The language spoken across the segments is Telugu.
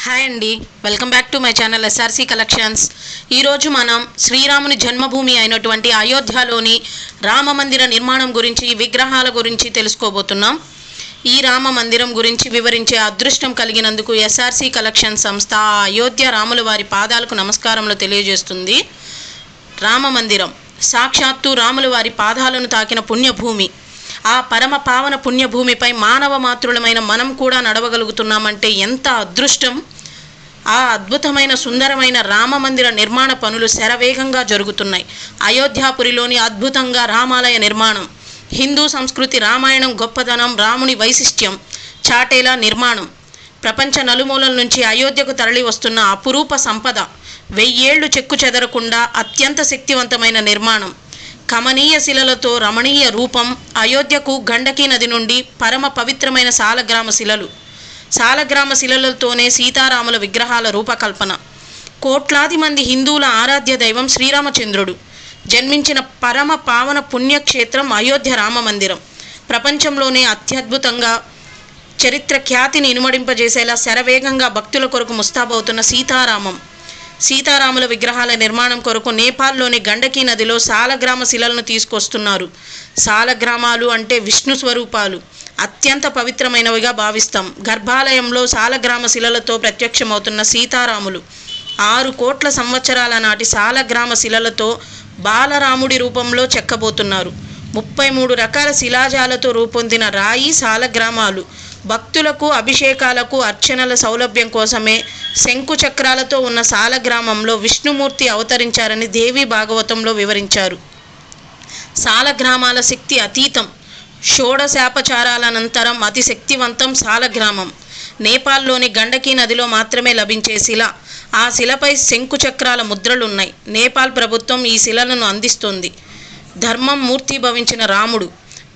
హాయ్ అండి, welcome back to my channel SRC collections. ఈరోజు మనం శ్రీరాముని జన్మభూమి అయినటువంటి అయోధ్యలోని రామ మందిర నిర్మాణం గురించి, విగ్రహాల గురించి తెలుసుకోబోతున్నాం. ఈ రామ మందిరం గురించి వివరించే అదృష్టం కలిగినందుకు ఎస్ఆర్సి కలెక్షన్ సంస్థ అయోధ్య రాముల వారి పాదాలకు నమస్కారములు తెలియజేస్తుంది. రామ మందిరం సాక్షాత్తు రాముల వారి పాదాలను తాకిన పుణ్యభూమి. ఆ పరమ పావన పుణ్యభూమిపై మానవ మాతృలమైన మనం కూడా నడవగలుగుతున్నామంటే ఎంత అదృష్టం. ఆ అద్భుతమైన సుందరమైన రామ మందిర నిర్మాణ పనులు శరవేగంగా జరుగుతున్నాయి. అయోధ్యాపురిలోని అద్భుతంగా రామాలయ నిర్మాణం, హిందూ సంస్కృతి, రామాయణం గొప్పదనం, రాముని వైశిష్ట్యం చాటేలా నిర్మాణం, ప్రపంచ నలుమూలల నుంచి అయోధ్యకు తరలి వస్తున్న అపురూప సంపద, 1000 ఏళ్లు చెక్కు చెదరకుండా అత్యంత శక్తివంతమైన నిర్మాణం, కమనీయ శిలలతో రమణీయ రూపం. అయోధ్యకు గండకీ నది నుండి పరమ పవిత్రమైన సాలగ్రామ శిలలు, సాలగ్రామ శిలలతోనే సీతారాముల విగ్రహాల రూపకల్పన. కోట్లాది మంది హిందువుల ఆరాధ్య దైవం శ్రీరామచంద్రుడు జన్మించిన పరమ పావన పుణ్యక్షేత్రం అయోధ్య రామ మందిరం. ప్రపంచంలోనే అత్యద్భుతంగా చరిత్ర ఖ్యాతిని ఇనుమడింపజేసేలా శరవేగంగా భక్తుల కొరకు ముస్తాబవుతున్న సీతారాముల విగ్రహాల నిర్మాణం కొరకు నేపాల్లోని గండకీ నదిలో సాలగ్రామ శిలలను తీసుకొస్తున్నారు. సాలగ్రామాలు అంటే విష్ణు స్వరూపాలు, అత్యంత పవిత్రమైనవిగా భావిస్తాం. గర్భాలయంలో సాలగ్రామ శిలలతో ప్రత్యక్షమవుతున్న సీతారాములు 6 కోట్ల సంవత్సరాల నాటి సాలగ్రామ శిలలతో బాలరాముడి రూపంలో చెక్కబోతున్నారు. 33 రకాల శిలాజాలతో రూపొందిన రాయి సాలగ్రామాలు భక్తులకు అభిషేకాలకు అర్చనల సౌలభ్యం కోసమే శంకు చక్రాలతో ఉన్న సాలగ్రామంలో విష్ణుమూర్తి అవతరించారని దేవి భాగవతంలో వివరించారు. సాలగ్రామాల శక్తి అతీతం. షోడశాపచారాలనంతరం అతి శక్తివంతం సాలగ్రామం. నేపాల్లోని గండకీ నదిలో మాత్రమే లభించే శిల. ఆ శిలపై శంకు చక్రాల ముద్రలున్నాయి. నేపాల్ ప్రభుత్వం ఈ శిలలను అందిస్తుంది. ధర్మం మూర్తిభవించిన రాముడు,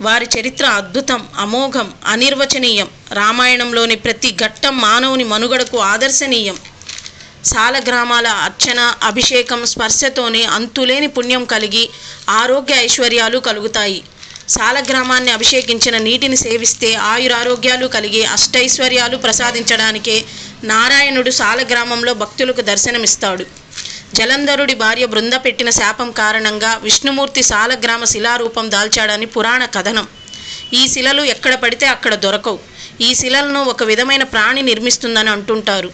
వారి చరిత్ర అద్భుతం, అమోఘం, అనిర్వచనీయం. రామాయణంలోని ప్రతి ఘట్టం మానవుని మనుగడకు ఆదర్శనీయం. సాలగ్రామాల అర్చన, అభిషేకం, స్పర్శతోనే అంతులేని పుణ్యం కలిగి ఆరోగ్య ఐశ్వర్యాలు కలుగుతాయి. సాలగ్రామాన్ని అభిషేకించిన నీటిని సేవిస్తే ఆయురారోగ్యాలు కలిగి అష్టైశ్వర్యాలు ప్రసాదించడానికే నారాయణుడు సాలగ్రామంలో భక్తులకు దర్శనమిస్తాడు. జలంధరుడి భార్య బృంద పెట్టిన శాపం కారణంగా విష్ణుమూర్తి సాలగ్రామ శిలారూపం దాల్చాడని పురాణ కథనం. ఈ శిలలు ఎక్కడ పడితే అక్కడ దొరకవు. ఈ శిలలను ఒక విధమైన ప్రాణి నిర్మిస్తుందని అంటుంటారు.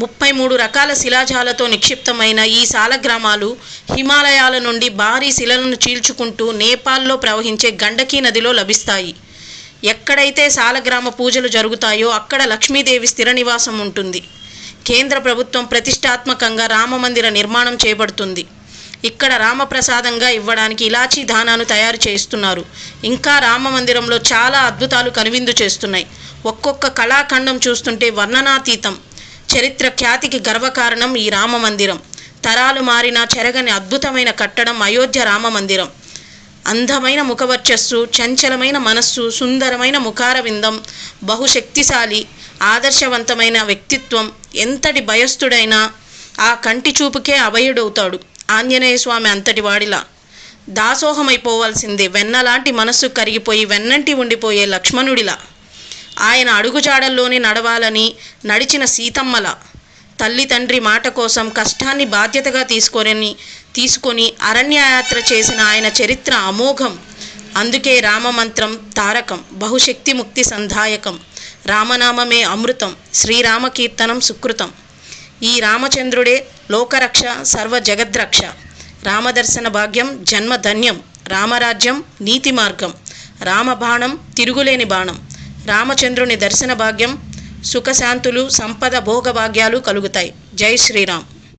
33 రకాల శిలాజాలతో నిక్షిప్తమైన ఈ సాలగ్రామాలు హిమాలయాల నుండి భారీ శిలలను చీల్చుకుంటూ నేపాల్లో ప్రవహించే గండకీ నదిలో లభిస్తాయి. ఎక్కడైతే సాలగ్రామ పూజలు జరుగుతాయో అక్కడ లక్ష్మీదేవి స్థిర నివాసం ఉంటుంది. కేంద్ర ప్రభుత్వం ప్రతిష్టాత్మకంగా రామమందిర నిర్మాణం చేపడుతుంది. ఇక్కడ రామప్రసాదంగా ఇవ్వడానికి ఇలాచీ దానాను తయారు చేస్తున్నారు. ఇంకా రామమందిరంలో చాలా అద్భుతాలు కనువిందు చేస్తున్నాయి. ఒక్కొక్క కళాఖండం చూస్తుంటే వర్ణనాతీతం. చరిత్ర ఖ్యాతికి గర్వకారణం ఈ రామమందిరం. తరాలు మారినా చెరగని అద్భుతమైన కట్టడం అయోధ్య రామమందిరం. అందమైన ముఖవర్చస్సు, చంచలమైన మనస్సు, సుందరమైన ముఖారవిందం, బహుశక్తిశాలి, ఆదర్శవంతమైన వ్యక్తిత్వం. ఎంతటి భయస్థుడైనా ఆ కంటి చూపుకే అభయుడవుతాడు. ఆంజనేయ స్వామి అంతటి వాడిలా దాసోహమైపోవాల్సిందే. వెన్నలాంటి మనస్సు కరిగిపోయి వెన్నంటి ఉండిపోయే లక్ష్మణుడిలా. ఆయన అడుగుజాడల్లోనే నడవాలని నడిచిన సీతమ్మల. తల్లి తండ్రి మాట కోసం కష్టాన్ని బాధ్యతగా తీసుకొని అరణ్యయాత్ర చేసిన ఆయన చరిత్ర అమోఘం. అందుకే రామమంత్రం తారకం, బహుశక్తి ముక్తి సంధాయకం. రామనామమే అమృతం, శ్రీరామకీర్తనం సుకృతం. ఈ రామచంద్రుడే లోకరక్ష, సర్వ జగద్రక్ష. రామదర్శన భాగ్యం జన్మధన్యం. రామరాజ్యం నీతి మార్గం. రామబాణం తిరుగులేని బాణం. రామచంద్రుని దర్శన భాగ్యం సుఖశాంతులు, సంపద, భోగభాగ్యాలు కలుగుతాయి. జై శ్రీరామ్.